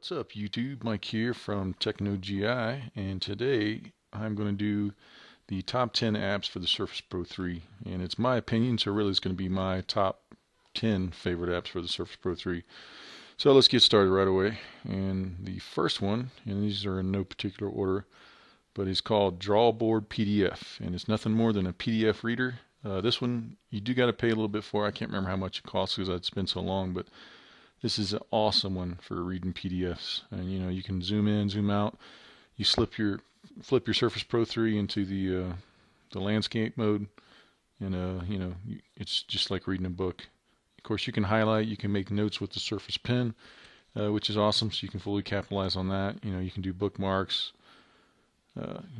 What's up YouTube? Mike here from TechnoGI, and today I'm going to do the top 10 apps for the Surface Pro 3, and it's my opinion, so really it's going to be my top 10 favorite apps for the Surface Pro 3. So let's get started right away. And the first one, and these are in no particular order, but it's called Drawboard PDF, and it's nothing more than a PDF reader. This one you do got to pay a little bit for. I can't remember how much it costs because it's been so long, but this is an awesome one for reading PDFs. And you can zoom in, zoom out. You flip your Surface Pro 3 into the landscape mode, and it's just like reading a book. Of course, you can highlight, you can make notes with the Surface Pen, which is awesome. So you can fully capitalize on that. You can do bookmarks.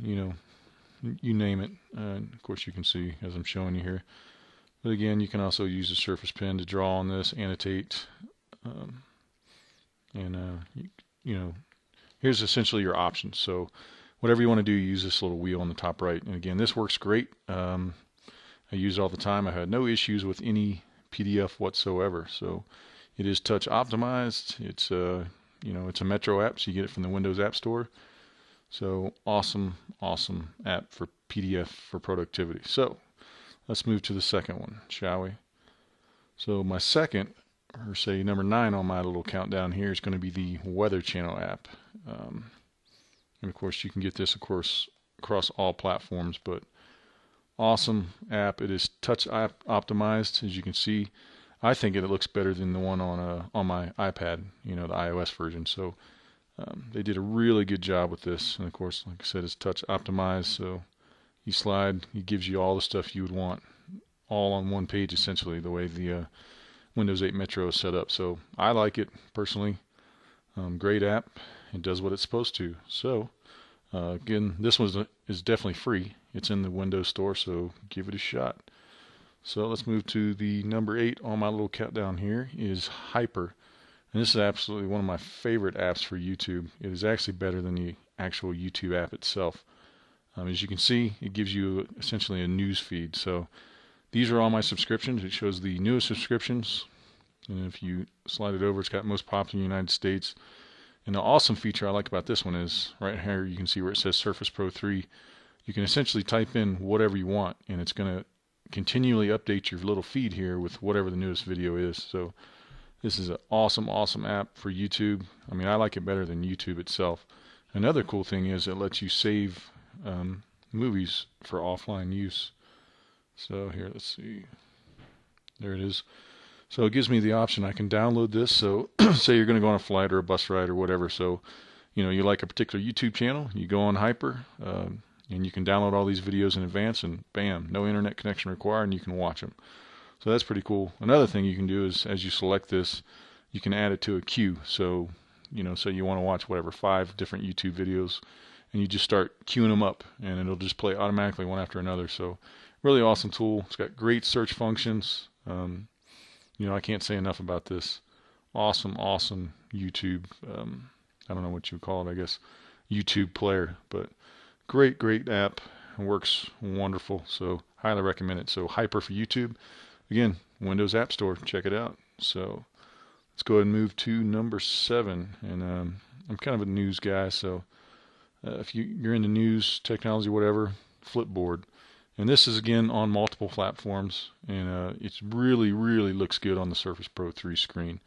You name it. Of course, you can see as I'm showing you here. But again, you can also use the Surface Pen to draw on this, annotate. Here's essentially your options. So whatever you want to do, use this little wheel on the top right. And again, this works great. I use it all the time. I had no issues with any PDF whatsoever. So it is touch optimized. It's it's a Metro app, so you get it from the Windows App Store. So awesome app for PDF for productivity. So let's move to the second one, shall we? So my second, or say number 9 on my little countdown here, is going to be the Weather Channel app. And of course you can get this across all platforms, but awesome app. It is touch optimized, as you can see. I think it looks better than the one on my iPad, the iOS version. So they did a really good job with this. And of course, like I said, it's touch optimized, so you slide, it gives you all the stuff you would want all on one page, essentially, the way the Windows 8 Metro is set up. So I like it personally. Great app. It does what it's supposed to. So again, this one is definitely free. It's in the Windows Store, so give it a shot. So let's move to the number 8 on my little countdown here is Hyper. And this is absolutely one of my favorite apps for YouTube. It is actually better than the actual YouTube app itself. As you can see, it gives you essentially a news feed. So these are all my subscriptions. It shows the newest subscriptions. And if you slide it over, it's got most popular in the United States. And the awesome feature I like about this one is right here you can see where it says Surface Pro 3. You can essentially type in whatever you want, and it's going to continually update your little feed here with whatever the newest video is. So this is an awesome app for YouTube. I mean, I like it better than YouTube itself. Another cool thing is it lets you save movies for offline use. So here, let's see. There it is. So it gives me the option. I can download this. So say you're going to go on a flight or a bus ride or whatever. So, you like a particular YouTube channel, you go on Hyper, and you can download all these videos in advance, and bam, no internet connection required, and you can watch them. So that's pretty cool. Another thing you can do is, as you select this, you can add it to a queue. So, so you want to watch whatever 5 different YouTube videos, and you just start queuing them up, and it'll just play automatically one after another. So really awesome tool. It's got great search functions. I can't say enough about this. Awesome YouTube. I don't know what you would call it. I guess YouTube player, but great app. It works wonderful. So highly recommend it. So Hyper for YouTube. Again, Windows App Store. Check it out. So let's go ahead and move to number 7. And I'm kind of a news guy, so if you're into news, technology, whatever, Flipboard. And this is again on multiple platforms, and it's really looks good on the Surface Pro 3 screen.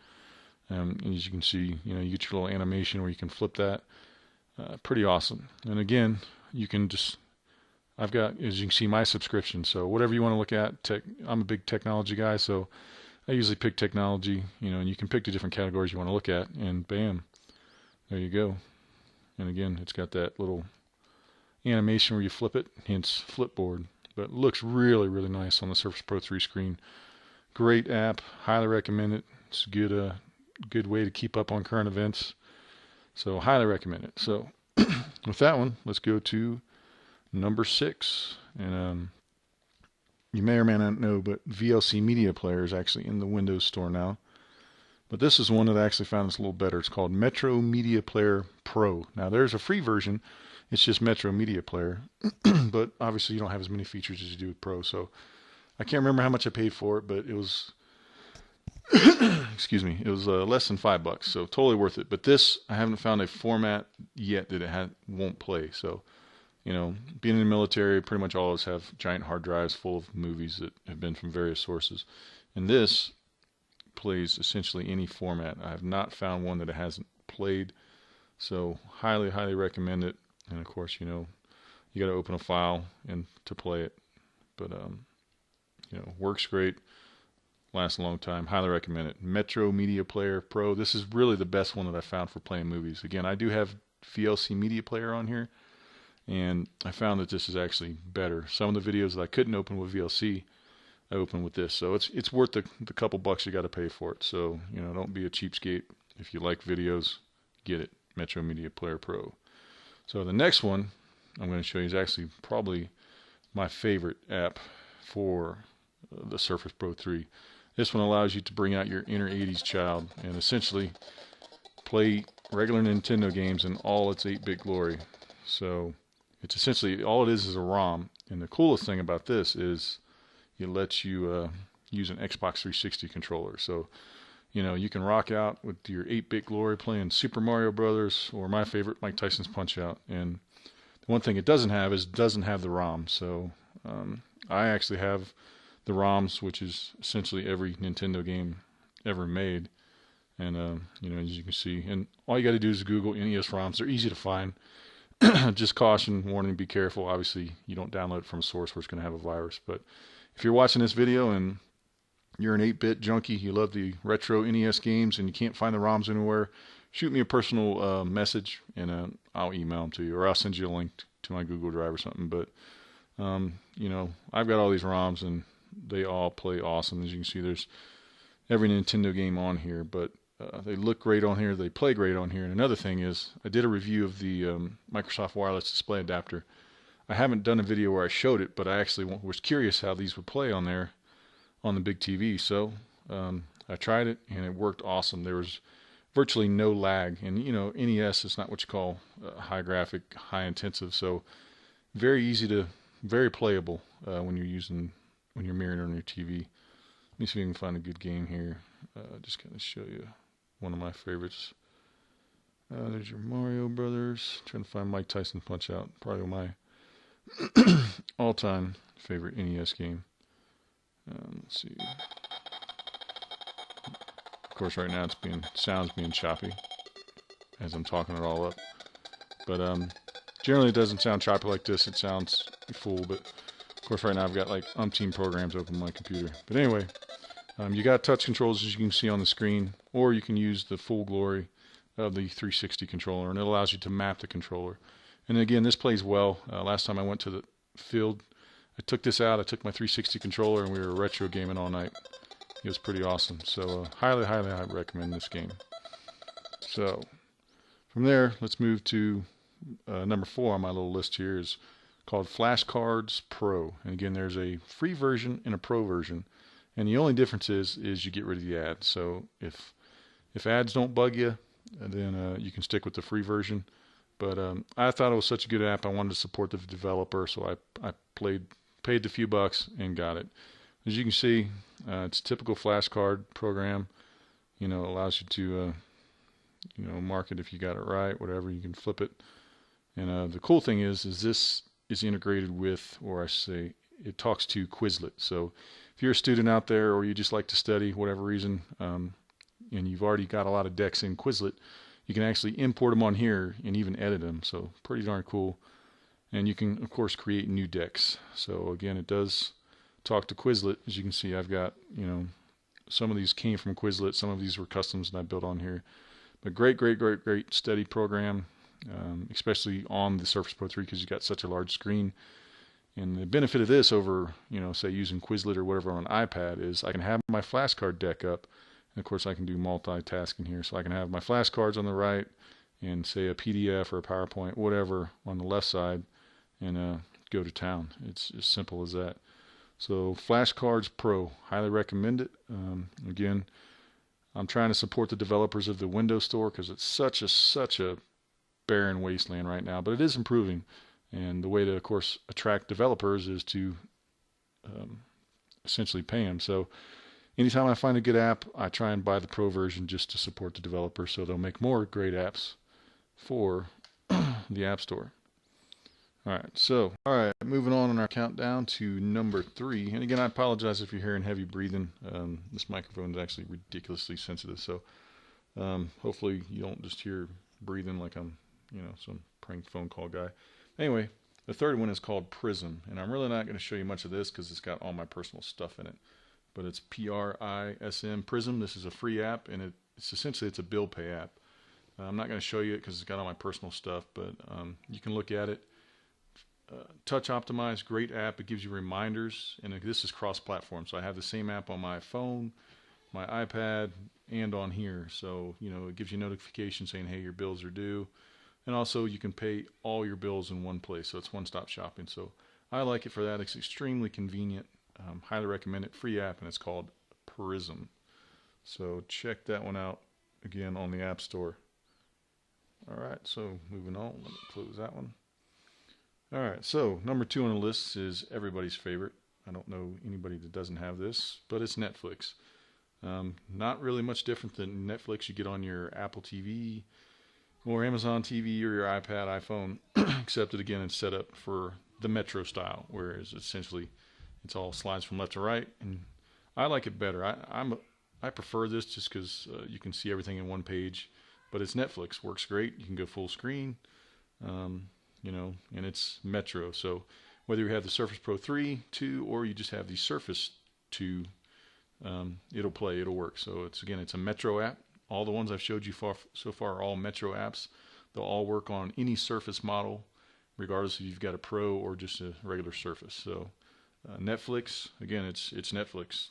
And as you can see, you get your little animation where you can flip that. Pretty awesome. And again, you can I've got, as you can see, my subscription. So whatever you want to look at, I'm a big technology guy, so I usually pick technology, and you can pick the different categories you want to look at, and bam, there you go. And again, it's got that little animation where you flip it, hence Flipboard. But it looks really nice on the Surface Pro 3 screen. Great app, highly recommend it. It's a good way to keep up on current events. So highly recommend it. So with that one, let's go to number 6. And you may or may not know, but VLC Media Player is actually in the Windows Store now. But this is one that I actually found is a little better. It's called Metro Media Player Pro. Now there's a free version. It's just Metro Media Player, but obviously you don't have as many features as you do with Pro. So I can't remember how much I paid for it, but it was Excuse me, it was less than $5, so totally worth it. But this, I haven't found a format yet that won't play. So, being in the military, pretty much all of us have giant hard drives full of movies that have been from various sources. And this plays essentially any format. I have not found one that it hasn't played. So highly, highly recommend it. And of course, you got to open a file and to play it. But works great. Lasts a long time. Highly recommend it. Metro Media Player Pro. This is really the best one that I found for playing movies. Again, I do have VLC Media Player on here, and I found that this is actually better. Some of the videos that I couldn't open with VLC, I opened with this. So it's worth the couple bucks you got to pay for it. So, don't be a cheapskate. If you like videos, get it. Metro Media Player Pro. So the next one I'm going to show you is actually probably my favorite app for the Surface Pro 3. This one allows you to bring out your inner 80s child and essentially play regular Nintendo games in all its 8-bit glory. So it's essentially, all it is a ROM. And the coolest thing about this is it lets you use an Xbox 360 controller. So, you can rock out with your 8-bit glory playing Super Mario Brothers, or my favorite, Mike Tyson's Punch-Out. And the one thing it doesn't have is the ROM. So I actually have the ROMs, which is essentially every Nintendo game ever made. And, as you can see, and all you got to do is Google NES ROMs. They're easy to find. Just caution, warning, be careful. Obviously, you don't download it from a source where it's going to have a virus. But if you're watching this video and you're an 8-bit junkie, you love the retro NES games, and you can't find the ROMs anywhere, shoot me a personal message, and I'll email them to you, or I'll send you a link to my Google Drive or something. But, I've got all these ROMs, and they all play awesome. As you can see, there's every Nintendo game on here, but they look great on here. They play great on here. And another thing is, I did a review of the Microsoft Wireless Display Adapter. I haven't done a video where I showed it, but I actually was curious how these would play on there on the big TV. So I tried it, and it worked awesome. There was virtually no lag. And, NES is not what you call high graphic, high intensive. So very easy to, very playable when you're mirroring on your TV. Let me see if we can find a good game here. Just kind of show you one of my favorites. There's your Mario Brothers. Trying to find Mike Tyson Punch-Out. Probably my all-time favorite NES game. Let's see. Of course, right now sounds being choppy as I'm talking it all up. But generally, it doesn't sound choppy like this. It sounds full, but of course, right now I've got like umpteen programs open on my computer. But anyway, you got touch controls, as you can see on the screen, or you can use the full glory of the 360 controller, and it allows you to map the controller. And again, this plays well. Last time I went to the field, I took this out. I took my 360 controller, and we were retro gaming all night. It was pretty awesome. So highly, highly, I recommend this game. So from there, let's move to number 4 on my little list here, is called Flashcards Pro. And again, there's a free version and a pro version. And the only difference is you get rid of the ads. So if ads don't bug you, then you can stick with the free version. But I thought it was such a good app, I wanted to support the developer, so I paid the few bucks and got it. As you can see, it's a typical flashcard program. Allows you to mark it if you got it right, whatever. You can flip it. And the cool thing is this is integrated with, or I say, it talks to Quizlet. So if you're a student out there, or you just like to study, whatever reason, and you've already got a lot of decks in Quizlet, you can actually import them on here and even edit them. So pretty darn cool. And you can, of course, create new decks. So again, it does talk to Quizlet. As you can see, I've got, some of these came from Quizlet. Some of these were customs that I built on here. But great, great, great, great study program, especially on the Surface Pro 3, because you've got such a large screen. And the benefit of this over, say using Quizlet or whatever on an iPad is I can have my flashcard deck up. And of course, I can do multitasking here. So I can have my flashcards on the right and say a PDF or a PowerPoint, whatever, on the left side, and go to town. It's as simple as that. So Flashcards Pro, highly recommend it. Again, I'm trying to support the developers of the Windows Store because it's such a barren wasteland right now, but it is improving. And the way to, of course, attract developers is to essentially pay them. So anytime I find a good app, I try and buy the pro version just to support the developer so they'll make more great apps for the App Store. All right, moving on in our countdown to number 3. And again, I apologize if you're hearing heavy breathing. This microphone is actually ridiculously sensitive, so hopefully you don't just hear breathing like I'm, some prank phone call guy. Anyway, the third one is called Prism, and I'm really not going to show you much of this because it's got all my personal stuff in it. But it's Prism, Prism. This is a free app, and it's essentially a bill pay app. I'm not going to show you it because it's got all my personal stuff, but you can look at it. Touch optimized, great app. It gives you reminders, and this is cross-platform. So I have the same app on my phone, my iPad, and on here. So it gives you notifications saying, hey, your bills are due, and also you can pay all your bills in one place. So it's one-stop shopping. So I like it for that. It's extremely convenient. Highly recommend it. Free app, and it's called Prism. So check that one out again on the App Store. All right, so moving on. Let me close that one. All right, so number 2 on the list is everybody's favorite. I don't know anybody that doesn't have this, but it's Netflix. Not really much different than Netflix you get on your Apple TV or Amazon TV or your iPad, iPhone, except that again it's set up for the Metro style, whereas essentially it's all slides from left to right, and I like it better. I prefer this just because you can see everything in one page, but it's Netflix, works great. You can go full screen. And it's Metro. So whether you have the Surface Pro 3, 2, or you just have the Surface 2, it'll work. So it's a Metro app. All the ones I've showed you so far are all Metro apps. They'll all work on any Surface model, regardless if you've got a Pro or just a regular Surface. So Netflix, again, it's Netflix.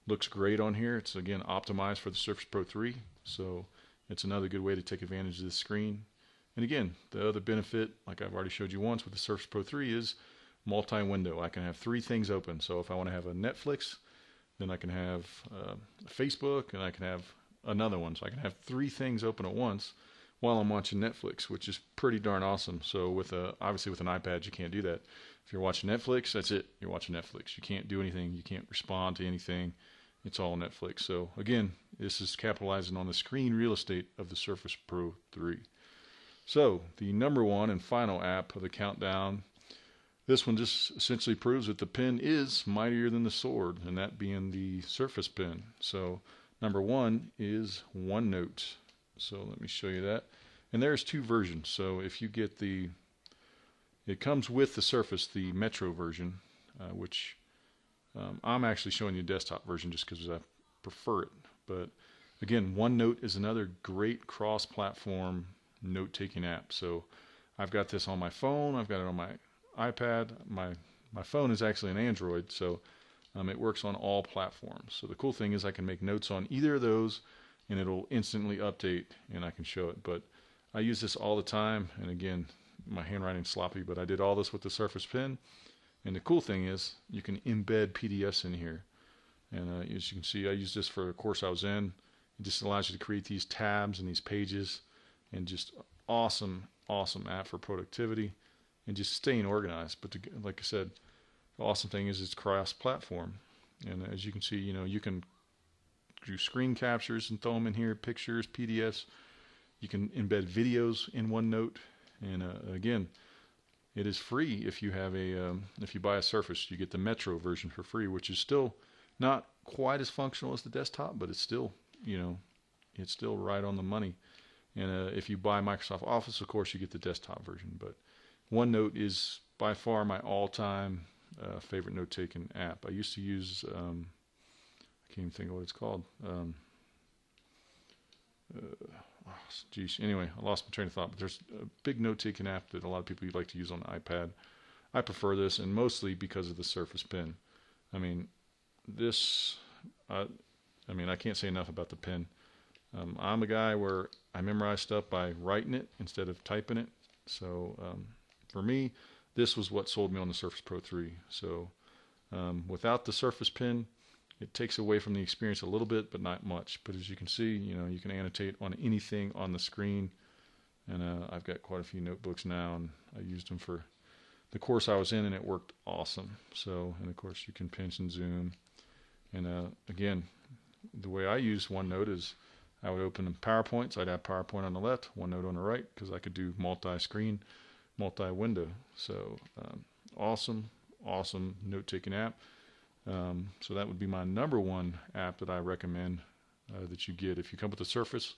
Looks great on here. It's again optimized for the Surface Pro 3. So it's another good way to take advantage of this screen. And again, the other benefit, like I've already showed you once with the Surface Pro 3, is multi-window. I can have 3 things open. So if I want to have a Netflix, then I can have Facebook, and I can have another one. So I can have 3 things open at once while I'm watching Netflix, which is pretty darn awesome. So obviously with an iPad, you can't do that. If you're watching Netflix, that's it. You're watching Netflix. You can't do anything. You can't respond to anything. It's all Netflix. So again, this is capitalizing on the screen real estate of the Surface Pro 3. So the number 1 and final app of the countdown, this one just essentially proves that the pen is mightier than the sword, and that being the Surface Pen. So number 1 is OneNote. So let me show you that. And there's 2 versions. So if you get it comes with the Surface, the Metro version, which I'm actually showing you the desktop version just because I prefer it. But again, OneNote is another great cross-platform note-taking app. So I've got this on my phone. I've got it on my iPad. My phone is actually an Android, so it works on all platforms. So the cool thing is I can make notes on either of those, and it'll instantly update, and I can show it. But I use this all the time, and again, my handwriting's sloppy, but I did all this with the Surface Pen. And the cool thing is you can embed PDFs in here. And as you can see, I used this for a course I was in. It just allows you to create these tabs and these pages, and just awesome app for productivity and just staying organized. But like I said, the awesome thing is it's cross-platform. And as you can see, you can do screen captures and throw them in here, pictures, PDFs. You can embed videos in OneNote. And again, it is free if you have if you buy a Surface. You get the Metro version for free, which is still not quite as functional as the desktop, but it's still, it's still right on the money. And if you buy Microsoft Office, of course, you get the desktop version. But OneNote is by far my all-time favorite note-taking app. I used to use, I can't even think of what it's called. Anyway, I lost my train of thought. But there's a big note-taking app that a lot of people like to use on the iPad. I prefer this, and mostly because of the Surface Pen. I mean, I can't say enough about the pen. I'm a guy where I memorize stuff by writing it instead of typing it. So for me, this was what sold me on the Surface Pro 3. So without the Surface Pen, it takes away from the experience a little bit, but not much. But as you can see, you can annotate on anything on the screen. And I've got quite a few notebooks now, and I used them for the course I was in, and it worked awesome. So, and of course, you can pinch and zoom. And again, the way I use OneNote is I would open PowerPoint, so I'd have PowerPoint on the left, OneNote on the right, because I could do multi-screen, multi-window. So awesome note-taking app. So that would be my #1 app that I recommend that you get. If you come with a Surface,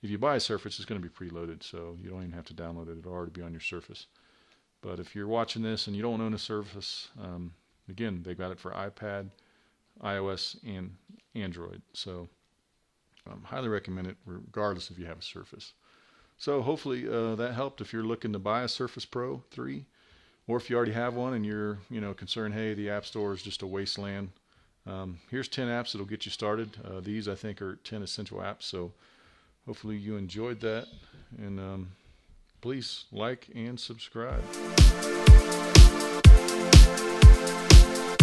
if you buy a Surface, it's going to be preloaded, so you don't even have to download it. It'll already be on your Surface. But if you're watching this and you don't own a Surface, again, they got it for iPad, iOS, and Android. So highly recommend it regardless if you have a Surface. So hopefully that helped if you're looking to buy a Surface Pro 3, or if you already have one and you're concerned, hey, the App Store is just a wasteland. Here's 10 apps that'll get you started. These I think are 10 essential apps. So hopefully you enjoyed that, and please like and subscribe.